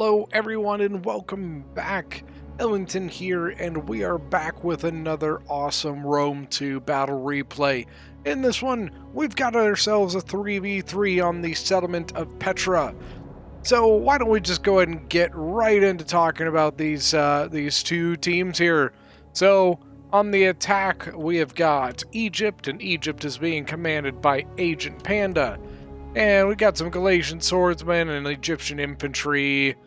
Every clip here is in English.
Hello everyone and welcome back. Ellington here, and we are back with another awesome Rome 2 battle replay. In this one, we've got ourselves a 3v3 on the settlement of Petra. So why don't we just go ahead and get right into talking about these two teams here. So on the attack, we have got Egypt, and Egypt is being commanded by Agent Panda. And we got some Galatian swordsmen and Egyptian infantry,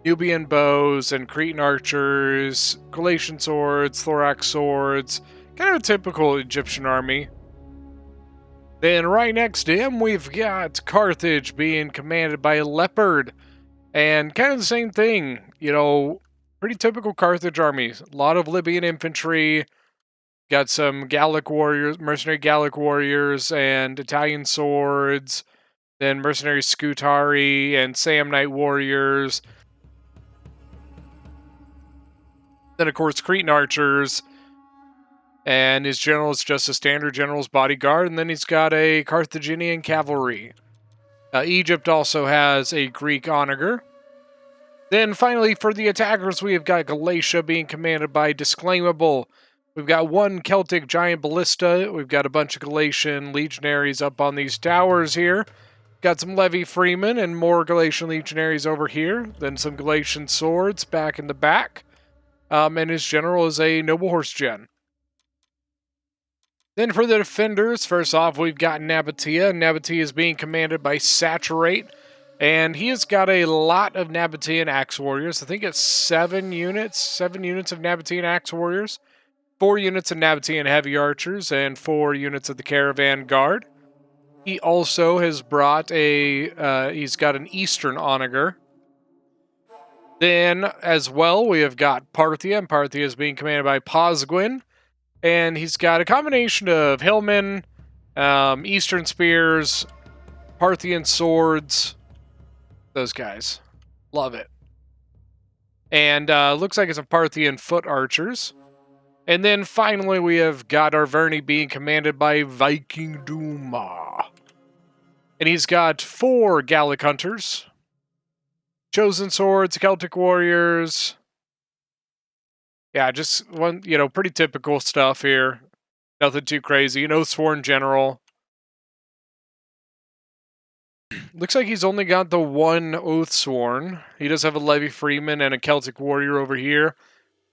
Nubian bows and Cretan archers, Galatian swords, thorax swords, kind of a typical Egyptian army. Then right next to him, we've got Carthage being commanded by a leopard. And kind of the same thing, pretty typical Carthage armies. A lot of Libyan infantry, got some Gallic warriors, mercenary Gallic warriors, and Italian swords. Then mercenary Scutari and Samnite warriors. Then, of course, Cretan archers. And his general is just a standard general's bodyguard. And then he's got a Carthaginian cavalry. Egypt also has a Greek onager. Then, finally, for the attackers, we have got Galatia being commanded by Disclaimable. We've got one Celtic giant ballista. We've got a bunch of Galatian legionaries up on these towers here. Got some Levy Freemen and more Galatian legionaries over here. Then some Galatian swords back in the back. And his general is a noble horse gen. Then for the defenders, first off, we've got Nabatea. Nabatea is being commanded by Saturate. And he has got a lot of Nabatean axe warriors. I think it's 7 units of Nabatean axe warriors. 4 units of Nabatean heavy archers and 4 units of the caravan guard. He also has brought he's got an Eastern onager. Then, as well, we have got Parthia, and Parthia is being commanded by Posgwin. And he's got a combination of Hillmen, Eastern spears, Parthian swords. Those guys. Love it. And looks like it's a Parthian foot archers. And then, finally, we have got Arverni being commanded by Viking Duma. And he's got 4 Gallic hunters, chosen swords, Celtic warriors. Yeah, just one, pretty typical stuff here. Nothing too crazy. Sworn general. Looks like he's only got the 1 oath sworn. He does have a Levy Freeman and a Celtic warrior over here.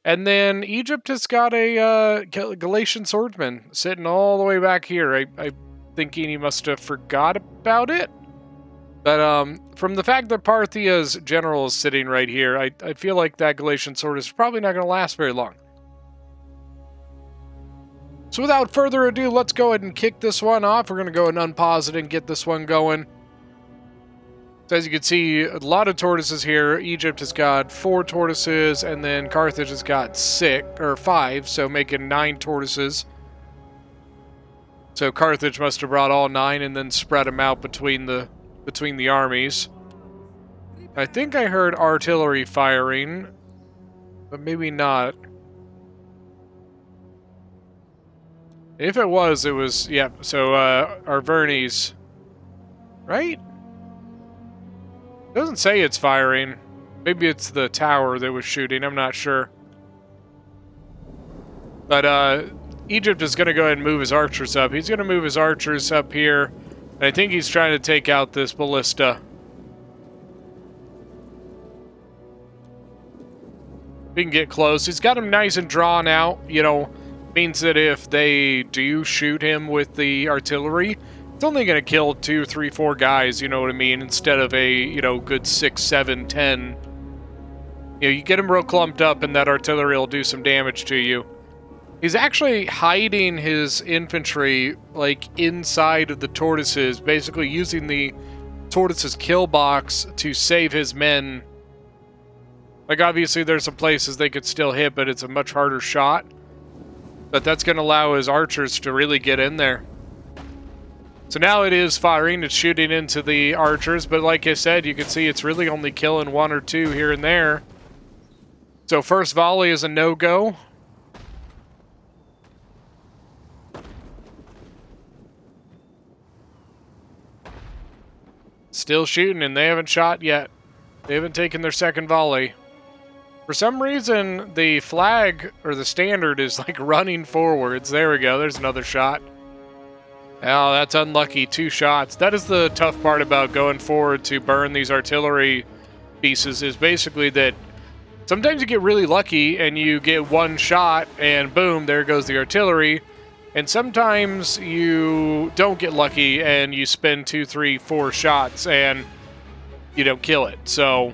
And then Egypt has got a Galatian swordsman sitting all the way back here. I'm thinking he must have forgot about it. But from the fact that Parthia's general is sitting right here, I feel like that Galatian sword is probably not going to last very long. So without further ado, let's go ahead and kick this one off. We're going to go and unpause it and get this one going. So as you can see, a lot of tortoises here. Egypt has got 4 tortoises, and then Carthage has got 5, so making 9 tortoises. So Carthage must have brought all 9 and then spread them out between the armies. I think I heard artillery firing, but maybe not. If it was, yeah, so Arverni's, right? It doesn't say it's firing. Maybe it's the tower that was shooting, I'm not sure. But Egypt is going to go ahead and move his archers up. He's going to move his archers up here. And I think he's trying to take out this ballista. We can get close. He's got him nice and drawn out. Means that if they do shoot him with the artillery, it's only going to kill 2, 3, 4 guys, you know what I mean? Instead of a, good 6, 7, 10. You get him real clumped up and that artillery will do some damage to you. He's actually hiding his infantry, inside of the tortoises, basically using the tortoises' kill box to save his men. Obviously, there's some places they could still hit, but it's a much harder shot. But that's going to allow his archers to really get in there. So now it is firing, it's shooting into the archers, but like I said, you can see it's really only killing 1 or 2 here and there. So first volley is a no-go. Still shooting, and they haven't shot yet. They haven't taken their second volley. For some reason, the flag, or the standard, is like running forwards. There we go, there's another shot. Oh, that's unlucky, 2 shots. That is the tough part about going forward to burn these artillery pieces, is basically that sometimes you get really lucky and you get 1 shot and boom, there goes the artillery. And sometimes you don't get lucky and you spend 2, 3, 4 shots and you don't kill it. So,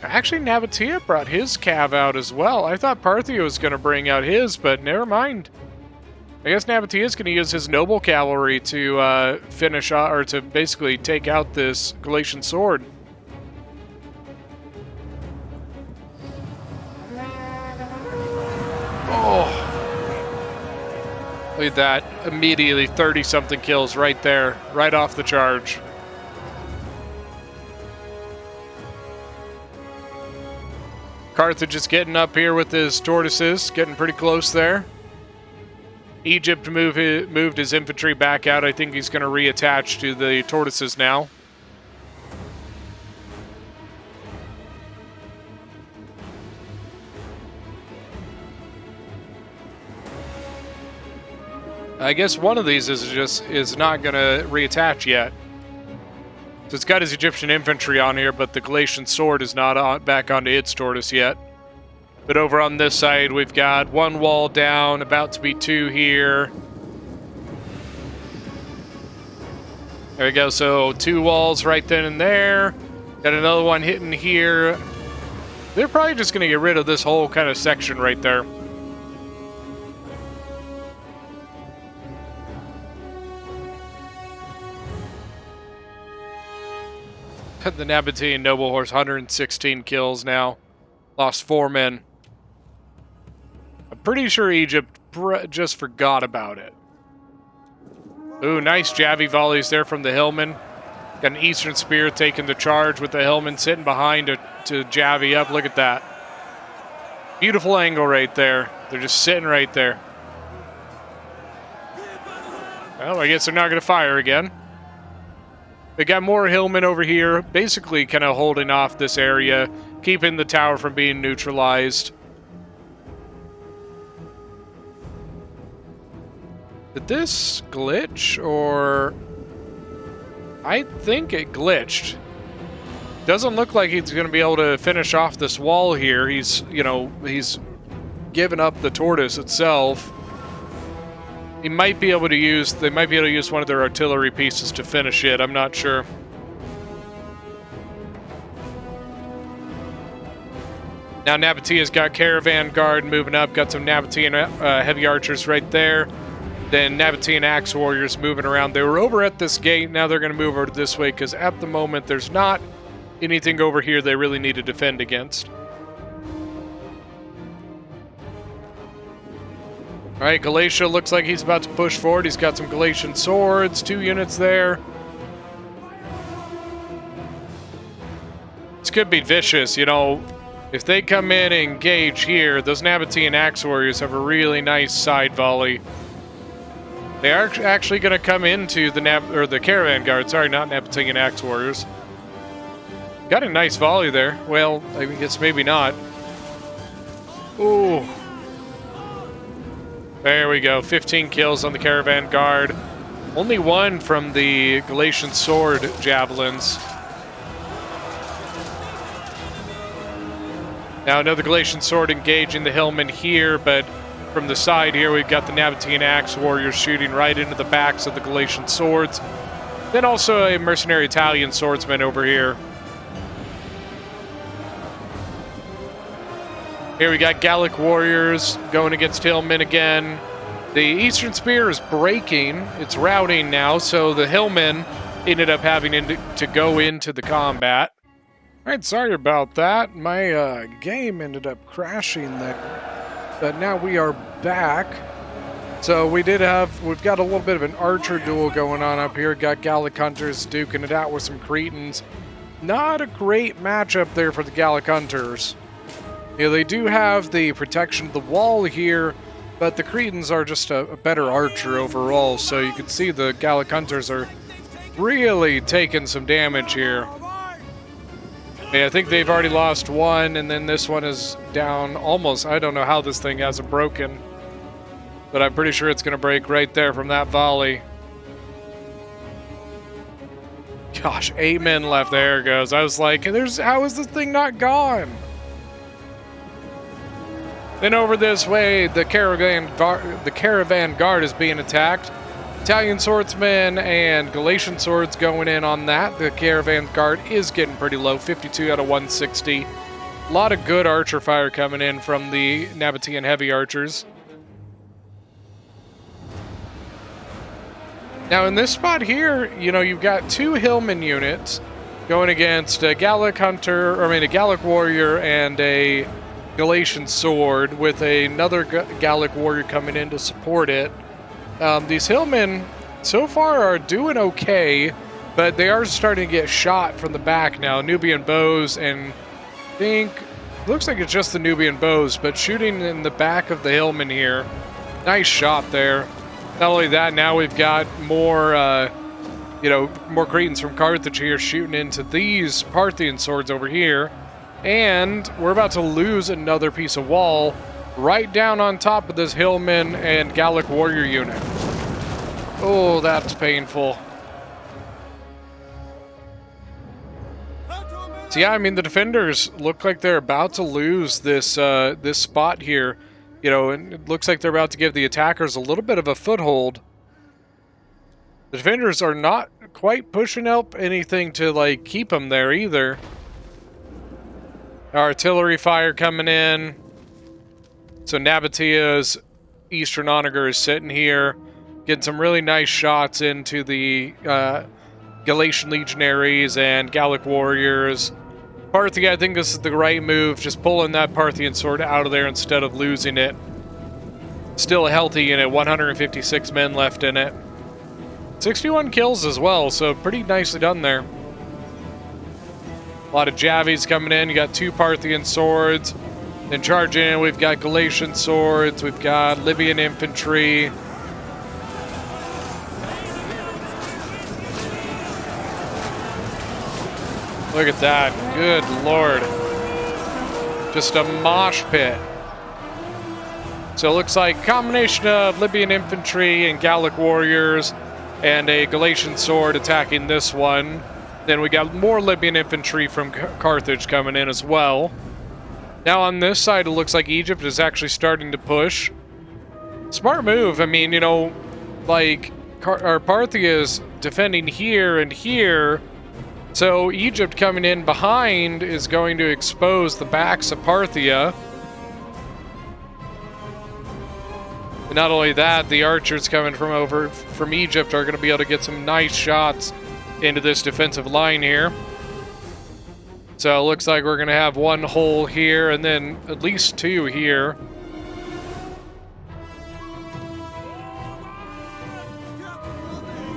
actually Nabatea brought his cav out as well. I thought Parthia was going to bring out his, but never mind. I guess Nabatea is going to use his noble cavalry to finish, or to basically take out this Galatian sword. Oh. Look at that. Immediately 30-something kills right there. Right off the charge. Carthage is getting up here with his tortoises. Getting pretty close there. Egypt moved his infantry back out. I think he's going to reattach to the tortoises now. I guess one of these is not going to reattach yet. So it's got his Egyptian infantry on here, but the Galatian sword is not back onto its tortoise yet. But over on this side, we've got 1 wall down, about to be 2 here. There we go, so 2 walls right then and there. Got another one hitting here. They're probably just going to get rid of this whole kind of section right there. The Nabatean Noble Horse, 116 kills now. Lost 4 men. I'm pretty sure Egypt just forgot about it. Ooh, nice Javi volleys there from the Hillman. Got an Eastern Spear taking the charge with the Hillman sitting behind to Javi up. Look at that. Beautiful angle right there. They're just sitting right there. Well, I guess they're not going to fire again. They got more Hillmen over here, basically kind of holding off this area, keeping the tower from being neutralized. Did this glitch, or... I think it glitched. Doesn't look like he's going to be able to finish off this wall here. He's given up the tortoise itself. He might be able to use, they might be able to use one of their artillery pieces to finish it. I'm not sure. Now Nabatea's got Caravan Guard moving up, got some Nabatean heavy archers right there. Then Nabatean Axe Warriors moving around. They were over at this gate, now they're going to move over this way because at the moment there's not anything over here they really need to defend against. Alright, Galatia looks like he's about to push forward. He's got some Galatian swords, 2 units there. This could be vicious, you know. If they come in and engage here, those Nabatean Axe Warriors have a really nice side volley. They are actually going to come into the Caravan Guard. Sorry, not Nabatean Axe Warriors. Got a nice volley there. Well, I guess maybe not. Ooh. There we go, 15 kills on the Caravan Guard. Only 1 from the Galatian Sword Javelins. Now another Galatian Sword engaging the Hillmen here, but from the side here we've got the Nabatean Axe Warriors shooting right into the backs of the Galatian Swords. Then also a mercenary Italian swordsman over here. Here we got Gallic Warriors going against Hillmen again. The Eastern Spear is breaking. It's routing now, so the Hillmen ended up having to go into the combat. Alright, sorry about that. My game ended up crashing there. But now we are back. So we've got a little bit of an archer duel going on up here. Got Gallic Hunters duking it out with some Cretans. Not a great matchup there for the Gallic Hunters. Yeah, they do have the protection of the wall here, but the Cretans are just a better archer overall, so you can see the Gallic Hunters are really taking some damage here. Yeah, I think they've already lost one, and then this one is down almost. I don't know how this thing hasn't broken, but I'm pretty sure it's going to break right there from that volley. Gosh, 8 men left. There it goes. I was like, how is this thing not gone? Then over this way, the caravan guard is being attacked. Italian swordsmen and Galatian swords going in on that. The caravan guard is getting pretty low, 52 out of 160. A lot of good archer fire coming in from the Nabatean heavy archers. Now in this spot here, you know, you've got 2 hillman units going against a Gallic Gallic warrior and a Galatian sword with another Gallic warrior coming in to support it. These hillmen so far are doing okay, but they are starting to get shot from the back now. Nubian bows, and I think looks like it's just the Nubian bows, but shooting in the back of the hillman here. Nice shot there. Not only that, now we've got more, more Cretans from Carthage here shooting into these Parthian swords over here. And we're about to lose another piece of wall right down on top of this hillman and Gallic warrior unit. Oh, that's painful. So yeah, I mean, the defenders look like they're about to lose this this spot here. You know, and it looks like they're about to give the attackers a little bit of a foothold. The defenders are not quite pushing up anything to, like, keep them there either. Artillery fire coming in. So Nabatea's Eastern Onager is sitting here, getting some really nice shots into the Galatian legionaries and Gallic warriors. Parthia, I think this is the right move, just pulling that Parthian sword out of there instead of losing it. Still a healthy unit, 156 men left in it. 61 kills as well, so pretty nicely done there. A lot of Javies coming in. You got 2 Parthian swords. Then charging in, we've got Galatian swords, we've got Libyan infantry. Look at that. Good lord. Just a mosh pit. So it looks like a combination of Libyan infantry and Gallic warriors and a Galatian sword attacking this one. Then we got more Libyan infantry from Carthage coming in as well. Now on this side, it looks like Egypt is actually starting to push. Smart move. I mean, you know, like Parthia is defending here and here. So Egypt coming in behind is going to expose the backs of Parthia. And not only that, the archers coming from Egypt are going to be able to get some nice shots into this defensive line here. So it looks like we're going to have 1 hole here and then at least 2 here.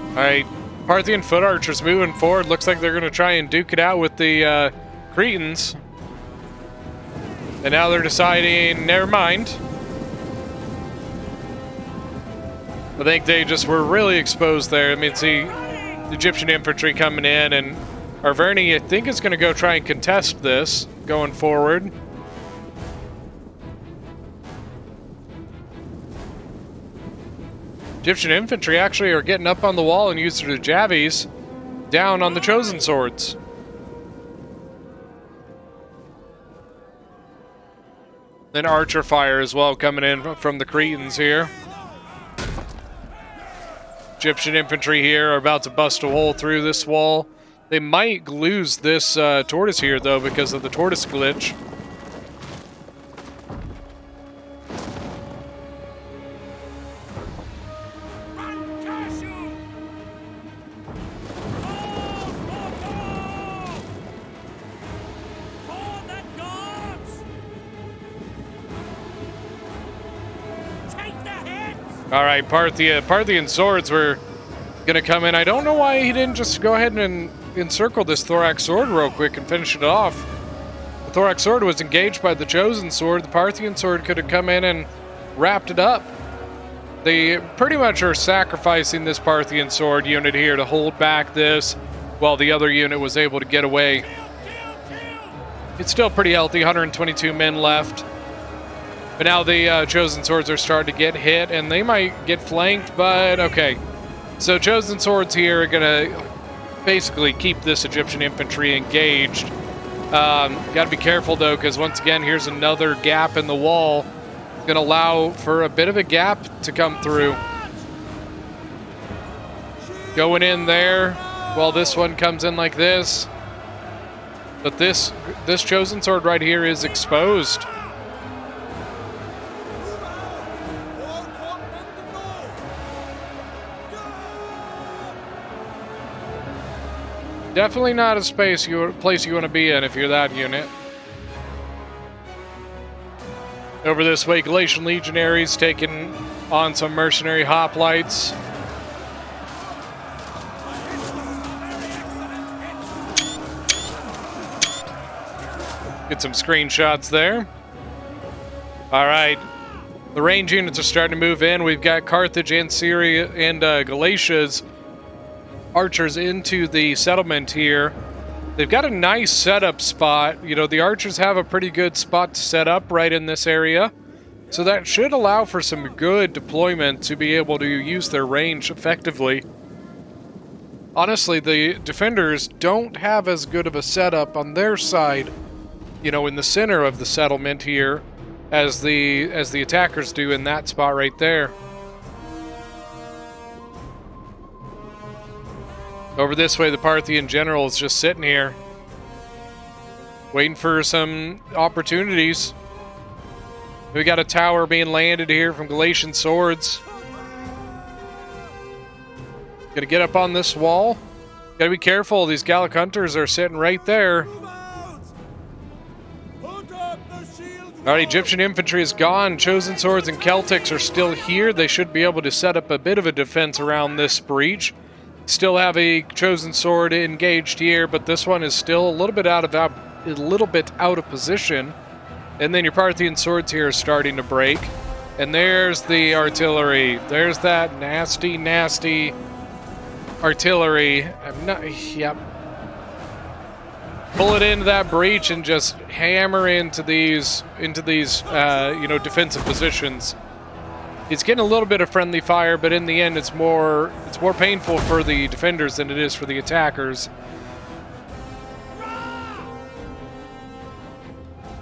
All right. Parthian foot archers moving forward. Looks like they're going to try and duke it out with the Cretans. And now they're deciding, never mind. I think they just were really exposed there. I mean, see the Egyptian infantry coming in, and Arverni, I think, is going to go try and contest this going forward. Egyptian infantry actually are getting up on the wall and using their Javies down on the chosen swords. Then archer fire as well coming in from the Cretans here. Egyptian infantry here are about to bust a hole through this wall. They might lose this tortoise here, though, because of the tortoise glitch. All right, Parthian swords were going to come in. I don't know why he didn't just go ahead and encircle this thorax sword real quick and finish it off. The thorax sword was engaged by the chosen sword. The Parthian sword could have come in and wrapped it up. They pretty much are sacrificing this Parthian sword unit here to hold back this while the other unit was able to get away. It's still pretty healthy, 122 men left. But now the Chosen Swords are starting to get hit, and they might get flanked, but okay. So Chosen Swords here are going to basically keep this Egyptian infantry engaged. Got to be careful, though, because once again, here's another gap in the wall. Going to allow for a bit of a gap to come through. Going in there while this one comes in like this. But this Chosen Sword right here is exposed. Definitely not a place you want to be in if you're that unit. Over this way, Galatian Legionaries taking on some mercenary hoplites. Get some screenshots there. All right. The range units are starting to move in. We've got Carthage and Syria and Galatia's archers into the settlement here. They've got a nice setup spot. You know, the archers have a pretty good spot to set up right in this area. So that should allow for some good deployment to be able to use their range effectively. Honestly, the defenders don't have as good of a setup on their side, you know, in the center of the settlement here, as the attackers do in that spot right there. Over this way, the Parthian general is just sitting here, waiting for some opportunities. We got a tower being landed here from Galatian Swords. Gotta get up on this wall. Gotta be careful, these Gallic Hunters are sitting right there. Alright, Egyptian infantry is gone. Chosen Swords and Celtics are still here. They should be able to set up a bit of a defense around this breach. Still have a Chosen Sword engaged here, but this one is still a little bit out of position. And then your Parthian Swords here are starting to break. And there's the artillery. There's that nasty, nasty artillery. Yep. Pull it into that breach and just hammer into these defensive positions. It's getting a little bit of friendly fire, but in the end, it's more painful for the defenders than it is for the attackers.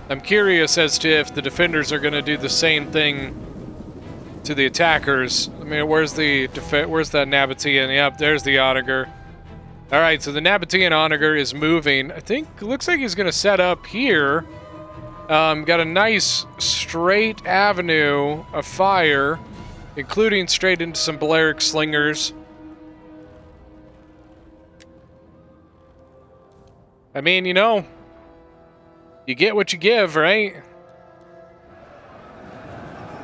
I'm curious as to if the defenders are going to do the same thing to the attackers. I mean, where's the Nabatean? Yep, there's the Onager. All right, so the Nabatean Onager is moving. I think it looks like he's going to set up here. Got a nice straight avenue of fire, including straight into some Balearic slingers. I mean, you know, you get what you give, right?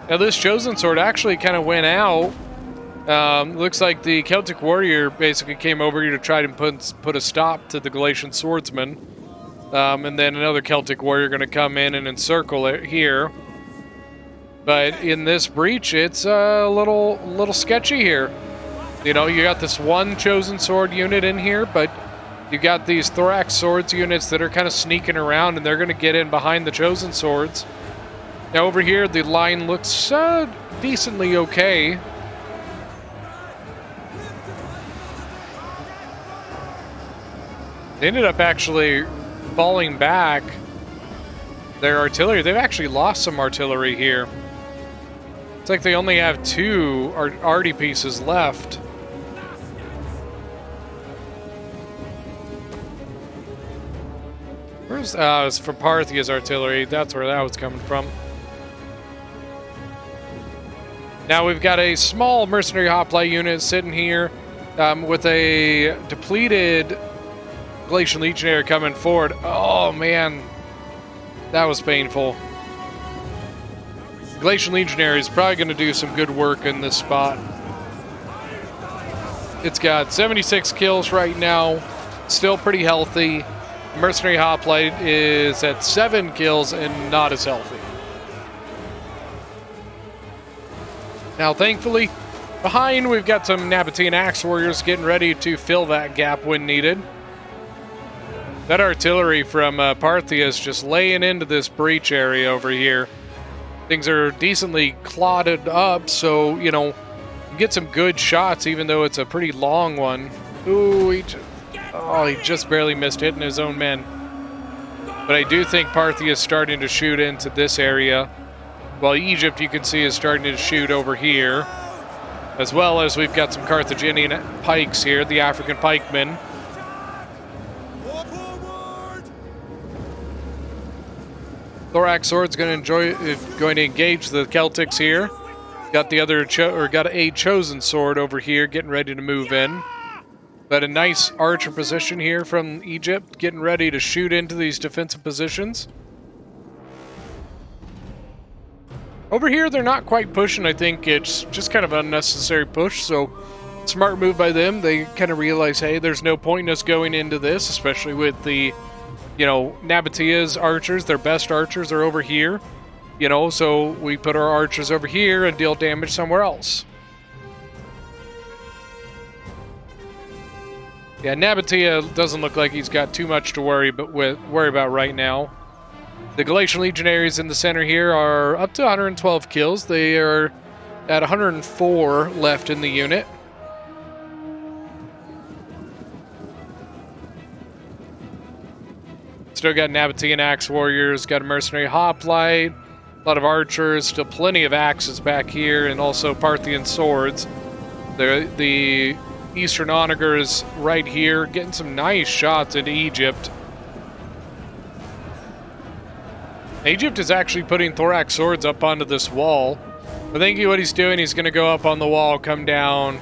Now this Chosen Sword actually kind of went out. Looks like the Celtic warrior basically came over here to try to put a stop to the Galatian swordsman. And then another Celtic warrior going to come in and encircle it here. But in this breach, it's a little sketchy here. You know, you got this one Chosen Sword unit in here, but you got these Thorax Swords units that are kind of sneaking around, and they're going to get in behind the Chosen Swords. Now over here, the line looks decently okay. They ended up actually falling back their artillery. They've actually lost some artillery here. It's like they only have 2 arty pieces left. Where's it's from Parthia's artillery. That's where that was coming from. Now we've got a small mercenary hoplite unit sitting here with a depleted Galatian Legionnaire coming forward. Oh man, that was painful. Galatian Legionnaire is probably going to do some good work in this spot. It's got 76 kills right now, still pretty healthy. Mercenary Hoplite is at 7 kills and not as healthy. Now thankfully, behind we've got some Nabatean Axe Warriors getting ready to fill that gap when needed. That artillery from Parthia is just laying into this breach area over here. Things are decently clotted up, so, you know, you get some good shots, even though it's a pretty long one. Ooh, he just barely missed hitting his own men. But I do think Parthia is starting to shoot into this area, while Egypt, you can see, is starting to shoot over here. As well as we've got some Carthaginian pikes here, the African pikemen. Thorax Sword's going to engage the Celtics here. Got the other got a chosen sword over here, getting ready to move in. But a nice archer position here from Egypt, getting ready to shoot into these defensive positions. Over here, they're not quite pushing. I think it's just kind of an unnecessary push. So, smart move by them. They kind of realize, hey, there's no point in us going into this, especially with the, you know, Nabataea's archers. Their best archers are over here. You know, so we put our archers over here and deal damage somewhere else. Yeah, Nabataea doesn't look like he's got too much to worry about right now. The Galatian Legionaries in the center here are up to 112 kills. They are at 104 left in the unit. Still got Nabataean Axe Warriors, got a Mercenary Hoplite, a lot of archers, still plenty of axes back here, and also Parthian swords. The Eastern Onagers right here, getting some nice shots into Egypt. Egypt is actually putting Thorax swords up onto this wall. I think what he's doing, he's going to go up on the wall, come down,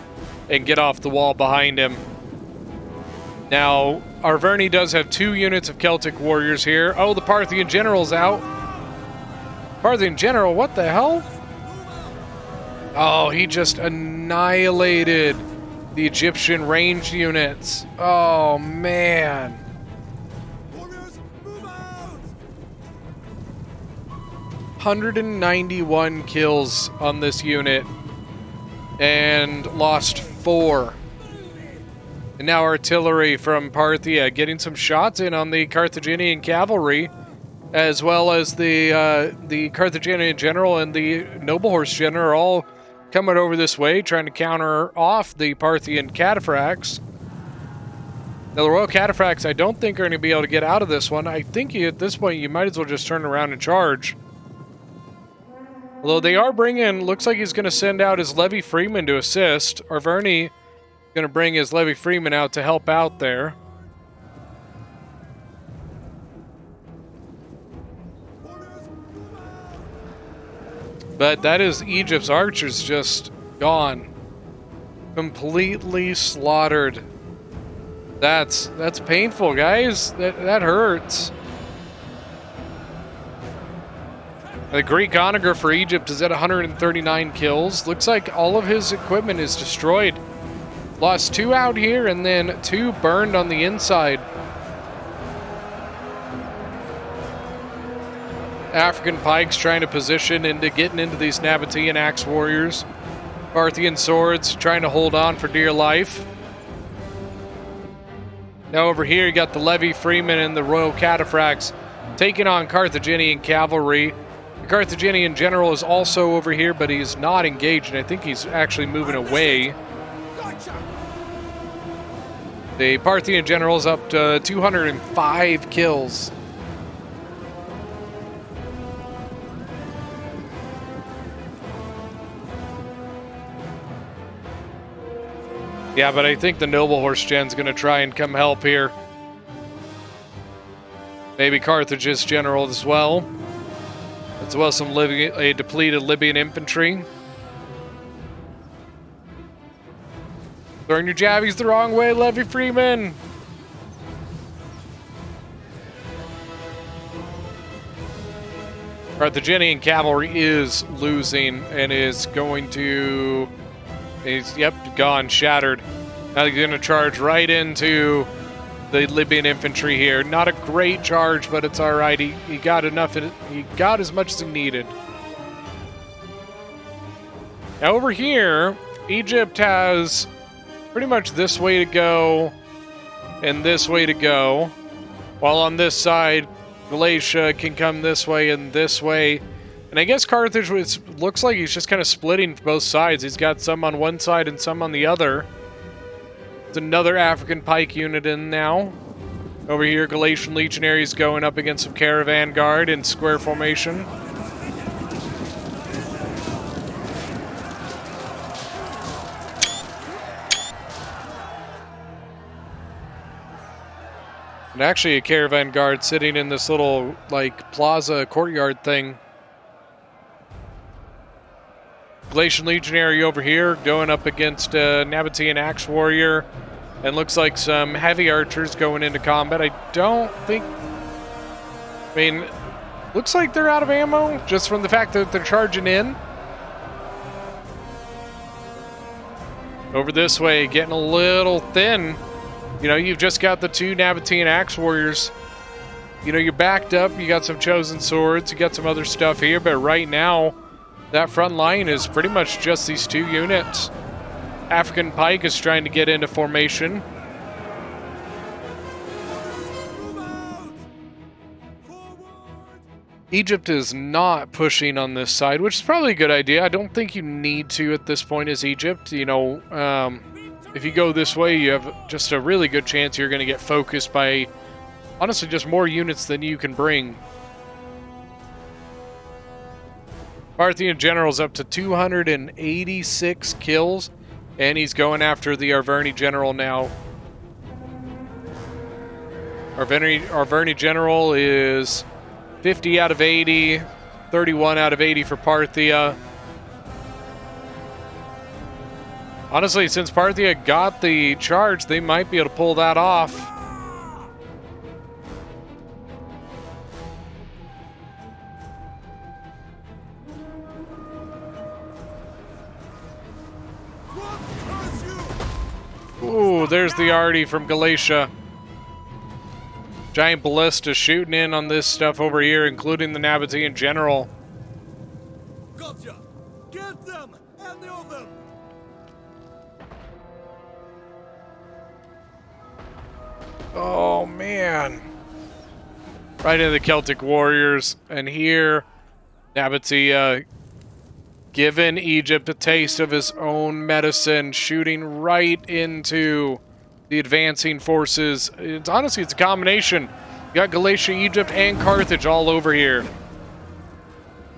and get off the wall behind him. Now, Arverni does have 2 units of Celtic warriors here. Oh, the Parthian general's out. Parthian general, what the hell? Oh, he just annihilated the Egyptian ranged units. Oh, man. 191 kills on this unit and lost 4. And now artillery from Parthia getting some shots in on the Carthaginian cavalry, as well as the Carthaginian general and the noble horse general are all coming over this way, trying to counter off the Parthian cataphracts. Now, the Royal Cataphracts, I don't think are going to be able to get out of this one. I think at this point, you might as well just turn around and charge. Although they are bringing, looks like he's going to send out his Levy Freeman to assist. Arverni going to bring his Levy Freeman out to help out there. But that is Egypt's archers just gone. Completely slaughtered. That's painful, guys. That hurts. The Greek onager for Egypt is at 139 kills. Looks like all of his equipment is destroyed. Lost 2 out here and then 2 burned on the inside. African pikes trying to position into getting into these Nabataean axe warriors. Parthian swords trying to hold on for dear life. Now over here you got the Levy Freeman and the Royal Cataphracts taking on Carthaginian cavalry. The Carthaginian general is also over here, but he's not engaged, and I think he's actually moving away. The Parthian general's up to 205 kills. Yeah, but I think the noble horse gen's going to try and come help here. Maybe Carthage's general as well as some depleted Libyan infantry. Throwing your jabbies the wrong way, Levy Freeman. Carthaginian cavalry is losing and is going to... yep, gone, shattered. Now he's going to charge right into the Libyan infantry here. Not a great charge, but it's all right. He got enough. He got as much as he needed. Now over here, Egypt has pretty much this way to go and this way to go. While on this side, Galatia can come this way and this way. And I guess Carthage looks like he's just kind of splitting both sides. He's got some on one side and some on the other. There's another African pike unit in now. Over here, Galatian legionaries going up against some caravan guard in square formation. And actually a caravan guard sitting in this little, like, plaza courtyard thing. Galatian legionary over here going up against Nabatean axe warrior. And looks like some heavy archers going into combat. I don't think... I mean, looks like they're out of ammo, just from the fact that they're charging in. Over this way, getting a little thin. You know, you've just got the two Nabatean axe warriors. You know, you're backed up, you got some chosen swords, you got some other stuff here, but right now, that front line is pretty much just these two units. African pike is trying to get into formation. Egypt is not pushing on this side, which is probably a good idea. I don't think you need to at this point as Egypt. You know, if you go this way, you have just a really good chance you're going to get focused by, honestly, just more units than you can bring. Parthian general's up to 286 kills. And he's going after the Arverni general now. Arverni general is 50 out of 80, 31 out of 80 for Parthia. Honestly, since Parthia got the charge, they might be able to pull that off. Ooh, there's the arty from Galatia. Giant ballista shooting in on this stuff over here, including the Nabatean general. Gotcha! Get them! And the other! Oh, man. Right into the Celtic warriors. And here, Nabatea giving Egypt a taste of his own medicine, shooting right into the advancing forces. Honestly, it's a combination. You got Galatia, Egypt, and Carthage all over here.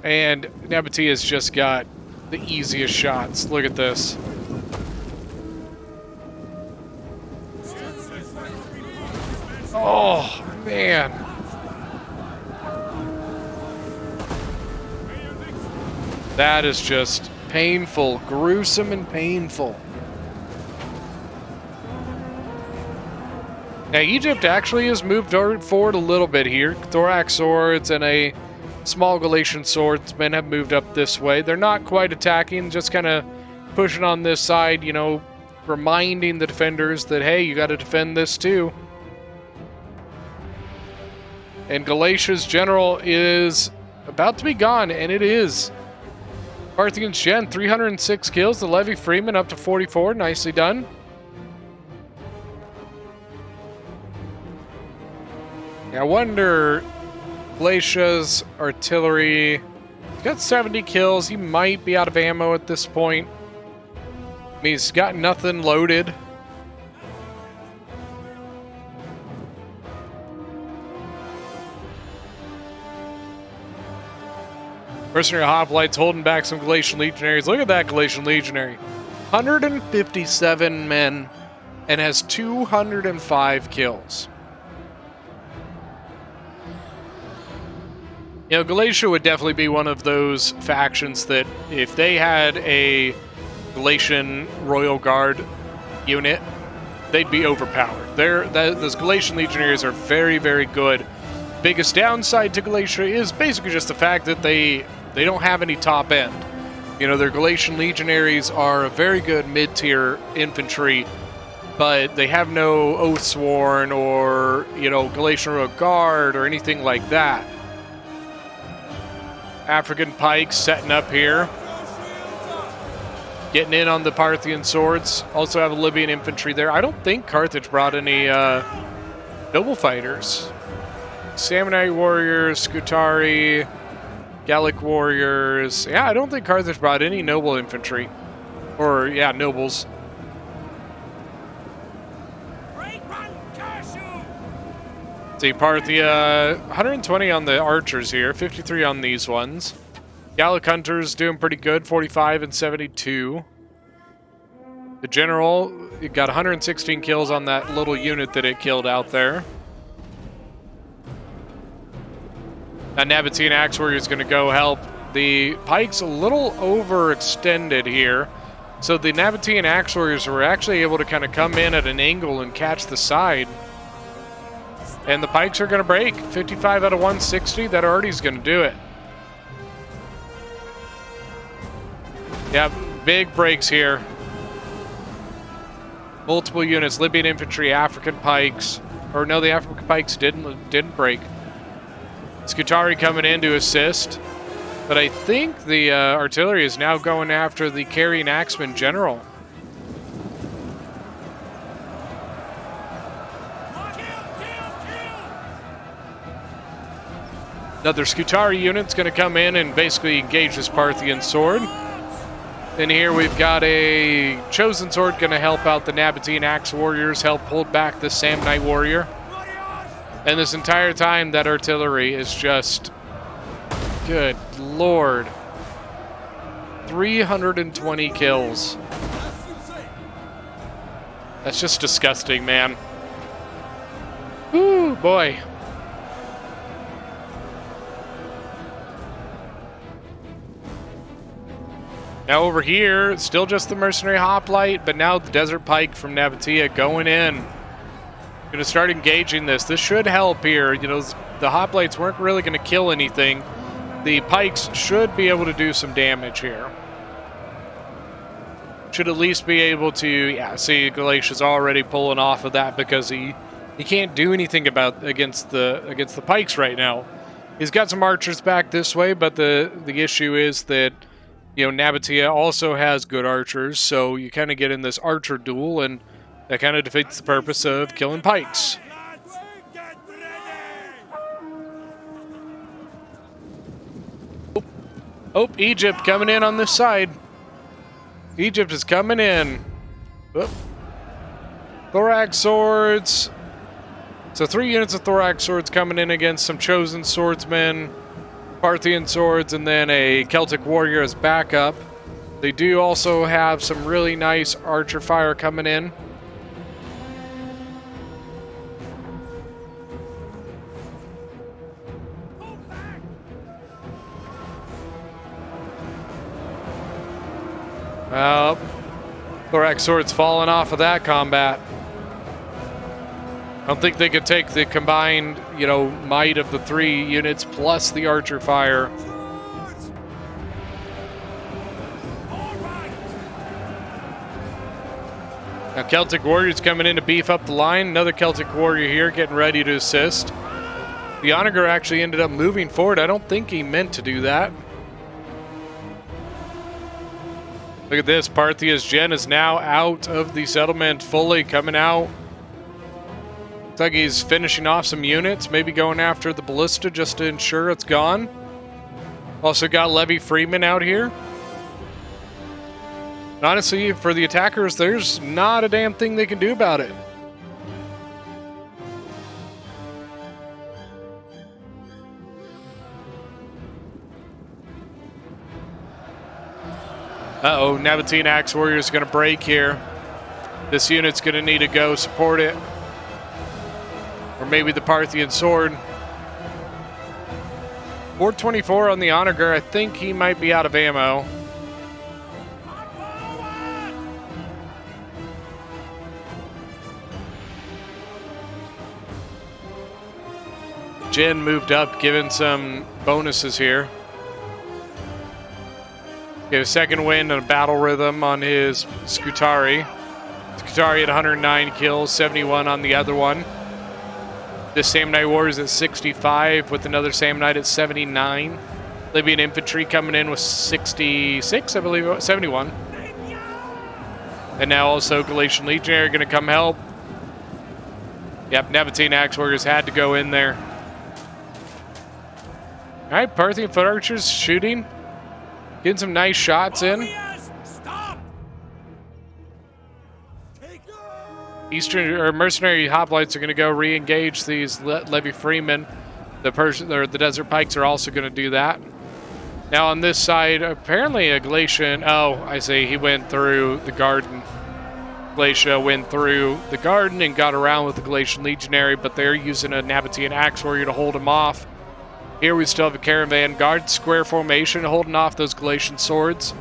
And Nabatea's just got the easiest shots. Look at this. Oh, man. That is just painful, gruesome and painful. Now, Egypt actually has moved forward a little bit here. Thorax swords and a small Galatian swordsman have moved up this way. They're not quite attacking, just kind of pushing on this side, you know, reminding the defenders that, hey, you got to defend this too. And Galatia's general is about to be gone, and it is. Parthian Shen, 306 kills. The Levy Freeman up to 44. Nicely done. I wonder, Galatia's artillery, he's got 70 kills. He might be out of ammo at this point. I mean, he's got nothing loaded. Mercenary Hoplites holding back some Galatian legionaries. Look at that Galatian legionary. 157 men and has 205 kills. You know, Galatia would definitely be one of those factions that if they had a Galatian Royal Guard unit, they'd be overpowered. Those Galatian legionaries are very, very good. Biggest downside to Galatia is basically just the fact that they don't have any top end. You know, their Galatian legionaries are a very good mid-tier infantry, but they have no Oathsworn or, you know, Galatian Royal Guard or anything like that. African pikes setting up here. Getting in on the Parthian swords. Also have a Libyan infantry there. I don't think Carthage brought any noble fighters. Samnite warriors, Scutari, Gallic warriors. Yeah, I don't think Carthage brought any noble infantry. Or, yeah, nobles. See, Parthia, 120 on the archers here, 53 on these ones. Gallic hunters doing pretty good, 45 and 72. The general, it got 116 kills on that little unit that it killed out there. That Nabatean Axe Warrior is going to go help. The pike's a little overextended here. So the Nabatean Axe Warriors were actually able to kind of come in at an angle and catch the side. And the pikes are going to break. 55 out of 160. That already is going to do it. Yeah, big breaks here. Multiple units. Libyan infantry, African pikes. Or no, the African pikes didn't break. Scutari coming in to assist. But I think the artillery is now going after the carrying axeman general. Another Scutari unit's going to come in and basically engage this Parthian sword. And here we've got a chosen sword going to help out the Nabatean Axe Warriors, help hold back the Samnite warrior. And this entire time, that artillery is just... Good lord. 320 kills. That's just disgusting, man. Woo, boy. Now over here, it's still just the mercenary hoplite, but now the desert pike from Nabatea going in. Going to start engaging this. This should help here. You know, the hoplites weren't really going to kill anything. The pikes should be able to do some damage here. Should at least be able to, yeah, see Galatia's already pulling off of that because he can't do anything against the pikes right now. He's got some archers back this way, but the issue is that, you know, Nabatea also has good archers, so you kind of get in this archer duel, and that kind of defeats the purpose of killing pikes. Oh, Egypt coming in on this side. Egypt is coming in. Oop. Thorax swords. So 3 units of thorax swords coming in against some chosen swordsmen. Parthian swords, and then a Celtic warrior as backup. They do also have some really nice archer fire coming in. Well, thorax swords falling off of that combat. I don't think they could take the combined, you know, might of the 3 units plus the archer fire. Now Celtic warriors coming in to beef up the line. Another Celtic warrior here getting ready to assist. The Onager actually ended up moving forward. I don't think he meant to do that. Look at this. Parthia's Gen is now out of the settlement fully, coming out. Looks like he's finishing off some units, maybe going after the ballista just to ensure it's gone. Also got Levy Freeman out here. And honestly, for the attackers, there's not a damn thing they can do about it. Uh-oh, Nabatean Axe Warrior is going to break here. This unit's going to need to go support it. Or maybe the Parthian sword. 424 on the Onager. I think he might be out of ammo. Jin moved up, giving some bonuses here. Get a second win and a battle rhythm on his Scutari. Scutari at 109 kills, 71 on the other one. This Samnite Warriors at 65 with another Samnite at 79. Libyan infantry coming in with 66, I believe, 71. And now also Galatian Legionary going to come help. Yep, Nabatean Axe Warriors had to go in there. Alright, Parthian foot archers shooting. Getting some nice shots in. Warriors, stop! Take Eastern or mercenary hoplites are going to go re-engage these levy freemen. The desert pikes are also going to do that. Now on this side, apparently a Galatian. Oh, I see. He went through the garden. Galatia went through the garden and got around with the Galatian legionary, but they're using a Nabatean axe warrior to hold him off. Here we still have a caravan guard, square formation, holding off those Galatian swords.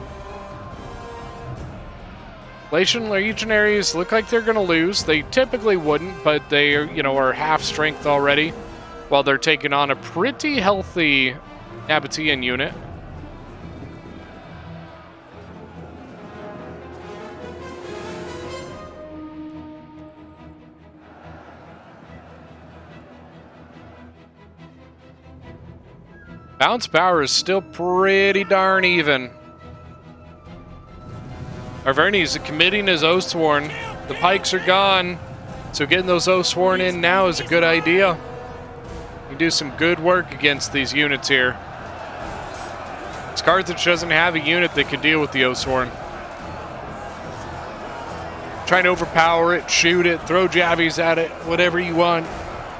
Galatian legionaries look like they're going to lose. They typically wouldn't, but they, are half strength already, while they're taking on a pretty healthy Nabatean unit. Bounce power is still pretty darn even. Arverni's committing his Oathsworn. The pikes are gone, so getting those Oathsworn in now is a good idea. You do some good work against these units here. Carthage doesn't have a unit that can deal with the Oathsworn. Trying to overpower it, shoot it, throw jabbies at it, whatever you want.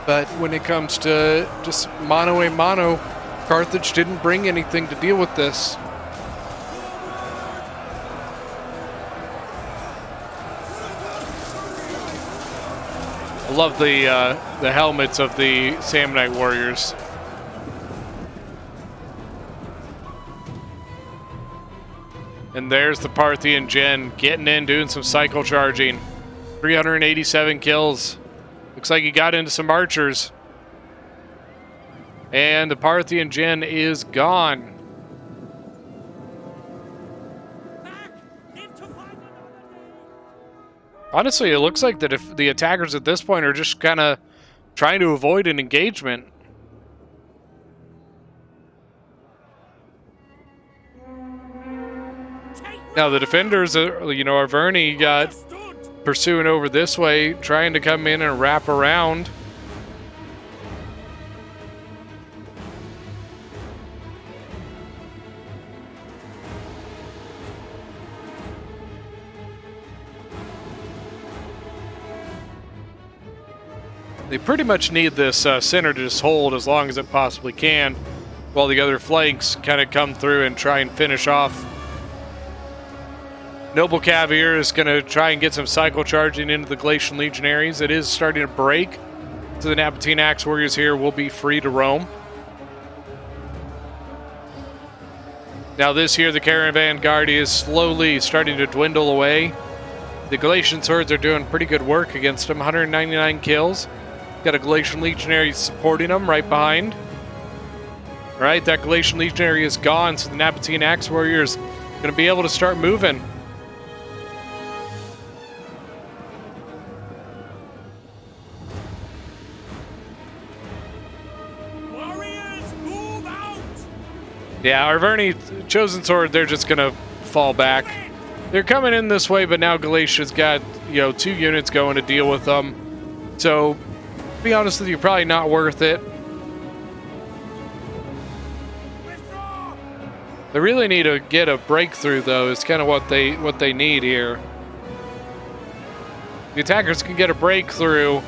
But when it comes to just mano a mano, Carthage didn't bring anything to deal with this. I love the helmets of the Samnite warriors. And there's the Parthian Gen getting in, doing some cycle charging. 387 kills. Looks like he got into some archers. And the Parthian Gen is gone. Honestly, it looks like that if the attackers at this point are just kind of trying to avoid an engagement. Now the defenders, Arverni got pursuing over this way, trying to come in and wrap around. They pretty much need this center to just hold as long as it possibly can, while the other flanks kind of come through and try and finish off. Noble Caviar is going to try and get some cycle charging into the Galatian Legionaries. It is starting to break, so the Nabatean Axe Warriors here will be free to roam. Now this here, the Caravan Guard is slowly starting to dwindle away. The Galatian Swords are doing pretty good work against them, 199 kills. Got a Galatian Legionary supporting them right behind. All right, that Galatian Legionary is gone, so the Nabatean Axe Warrior is going to be able to start moving. Warriors, move out! Yeah, Arverni Chosen Sword, they're just going to fall back. They're coming in this way, but now Galatia's got, 2 units going to deal with them. So, to be honest with you, probably not worth it. Withdraw! They really need to get a breakthrough, though, is kind of what they need here. The attackers can get a breakthrough.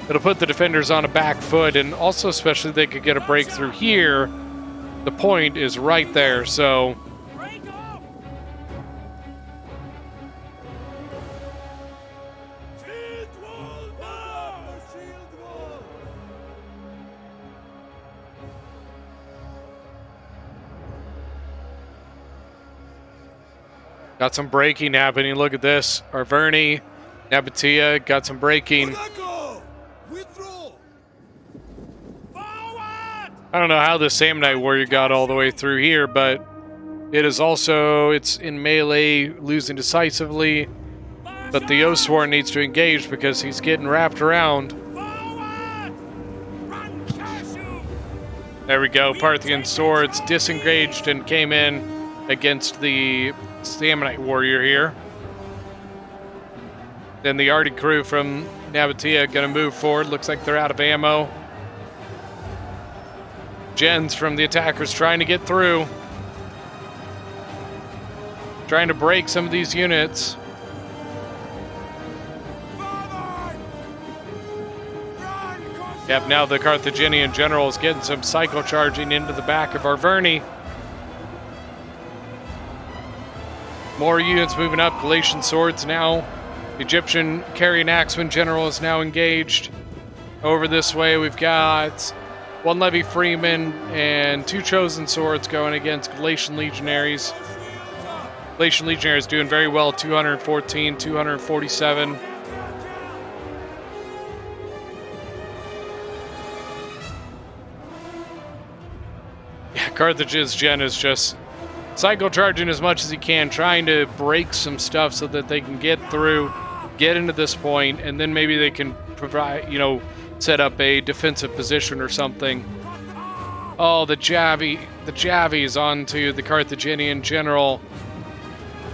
It'll put the defenders on a back foot, and also especially they could get a breakthrough here. The point is right there, so... Break off! Shield wall now! Shield wall! Got some breaking happening. Look at this. Arverni, Nabatea got some breaking. Monaco! Withdraw! Forward! I don't know how the Samnite Warrior got all the way through here, but it's in melee, losing decisively. But the Oathsworn needs to engage because he's getting wrapped around. Forward! Run, Cashew! There we go. Parthian Swords disengaged and came in against the Samnite Warrior here. Then the Arctic crew from Nabatea going to move forward. Looks like they're out of ammo. Gens from the attackers trying to get through. Trying to break some of these units. Yep, now the Carthaginian general is getting some cycle charging into the back of Arverni. More units moving up. Galatian swords now. The Egyptian carrying axeman general is now engaged. Over this way, we've got one Levy Freeman and two chosen swords going against Galatian legionaries. Galatian legionaries doing very well. 214, 247. Carthage's gen is just cycle charging as much as he can, trying to break some stuff so that they can get through, get into this point, and then maybe they can provide, set up a defensive position or something. Oh, the Javi is onto the Carthaginian general.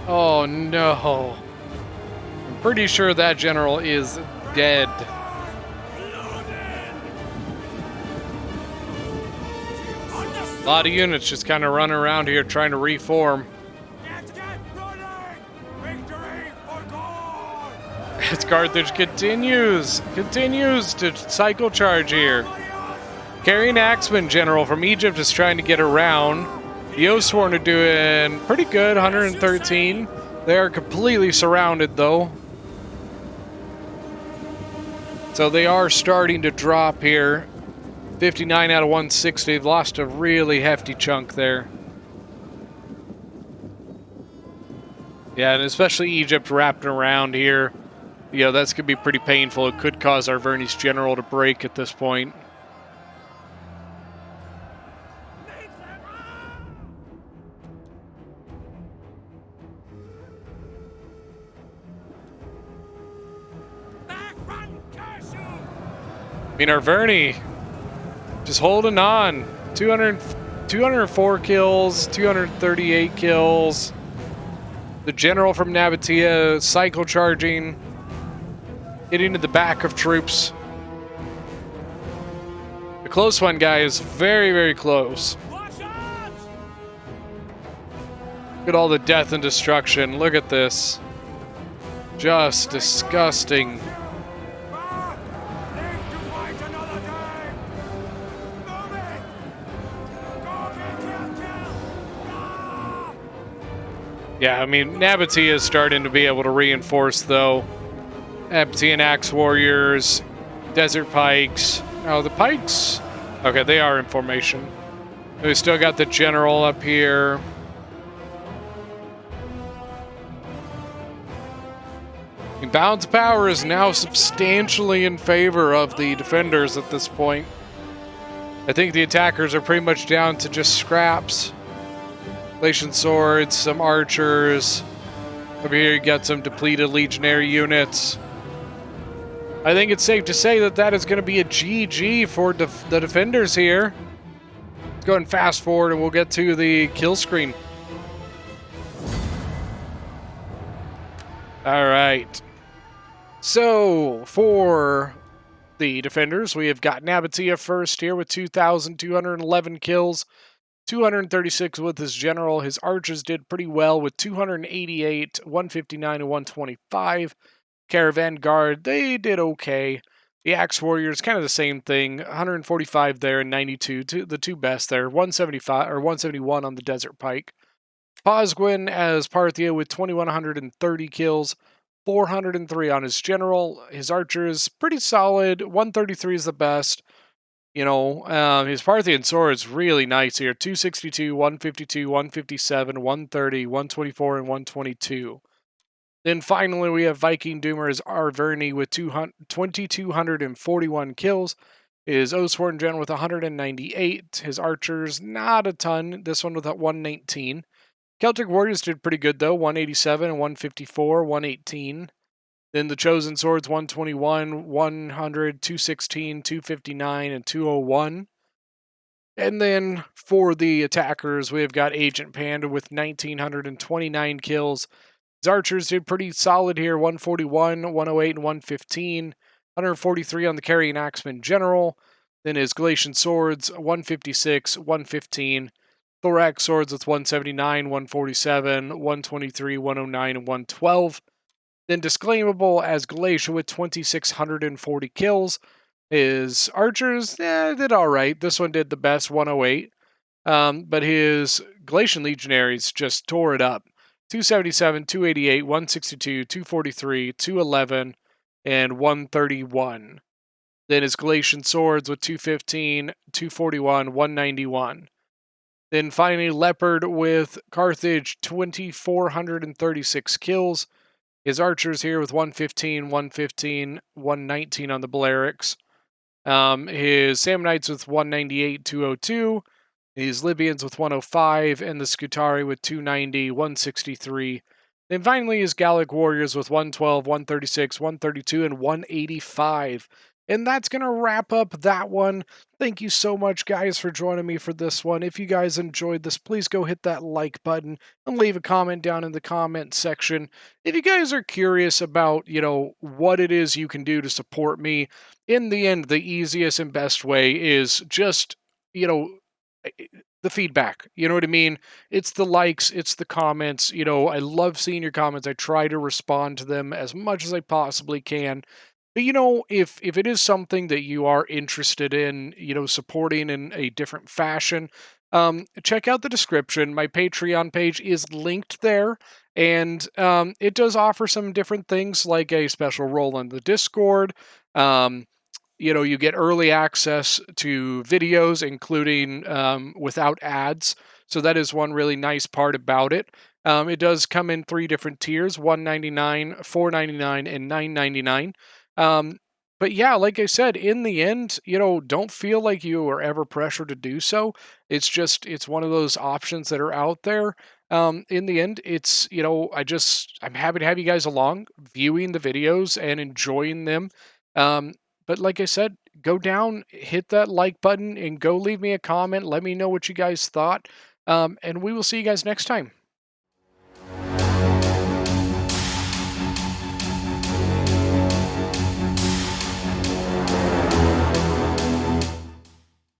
Oh no. I'm pretty sure that general is dead. A lot of units just kind of running around here trying to reform. As Carthage continues to cycle charge here. Carrying Axeman General from Egypt is trying to get around. The Oathsworn are doing pretty good, 113. They are completely surrounded though. So they are starting to drop here. 59 out of 160. They've lost a really hefty chunk there. Yeah, and especially Egypt wrapping around here. That's going to be pretty painful. It could cause Arverni's general to break at this point. I mean, Arverni just holding on. 204 kills, 238 kills. The general from Nabatea cycle charging, getting to the back of troops. The close one, guy, is very, very close. Look at all the death and destruction. Look at this. Just disgusting. Yeah, I mean, Nabatea is starting to be able to reinforce, though. Nabatean Axe Warriors, Desert Pikes. Oh, the Pikes. Okay, they are in formation. We still got the General up here. Balance of power is now substantially in favor of the defenders at this point. I think the attackers are pretty much down to just scraps. Galatian swords, some archers. Over here you got some depleted legionary units. I think it's safe to say that that is going to be a GG for the defenders here. Let's go ahead and fast forward and we'll get to the kill screen. All right. So for the defenders, we have got Nabatea first here with 2,211 kills. 236 with his general. His archers did pretty well with 288, 159, and 125. Caravan Guard, they did okay. The Axe Warriors, kind of the same thing. 145 there and 92, the two best there. 175 or 171 on the Desert Pike. Posgwin as Parthia with 2,130 kills. 403 on his general. His archers, pretty solid. 133 is the best. His Parthian sword is really nice here. 262, 152, 157, 130, 124, and 122. Then finally, we have Viking Doomers Arverni with 2,241 kills. His Oathsworn General with 198. His archers, not a ton. This one with 119. Celtic Warriors did pretty good, though. 187 and 154, 118. Then the Chosen Swords, 121, 100, 216, 259, and 201. And then for the attackers, we have got Agent Panda with 1,929 kills. His archers did pretty solid here, 141, 108, and 115. 143 on the Carrying Axeman General. Then his Galatian Swords, 156, 115. Thorax Swords with 179, 147, 123, 109, and 112. Then disclaimable as Galatia with 2,640 kills. His archers did all right. This one did the best, 108. But his Galatian legionaries just tore it up. 277, 288, 162, 243, 211, and 131. Then his Galatian swords with 215, 241, 191. Then finally Leopard with Carthage, 2,436 kills. His archers here with 115, 115, 119 on the Balearics. His Samnites with 198, 202. His Libyans with 105, and the Scutari with 290, 163. Then finally his Gallic Warriors with 112, 136, 132, and 185. And that's going to wrap up that one. Thank you so much, guys, for joining me for this one. If you guys enjoyed this, please go hit that like button and leave a comment down in the comment section. If you guys are curious about, what it is you can do to support me, in the end, the easiest and best way is just, the feedback. You know what I mean? It's the likes, it's the comments. I love seeing your comments. I try to respond to them as much as I possibly can. But if it is something that you are interested in, supporting in a different fashion, check out the description. My Patreon page is linked there, and it does offer some different things like a special role in the Discord. Um, you get early access to videos, including without ads. So that is one really nice part about it. It does come in 3 different tiers: $1.99, $4.99, and $9.99. But yeah, like I said, in the end, don't feel like you are ever pressured to do so. It's one of those options that are out there. In the end, I'm happy to have you guys along, viewing the videos and enjoying them. Um, but like I said, go down, hit that like button, and go leave me a comment. Let me know what you guys thought. And we will see you guys next time.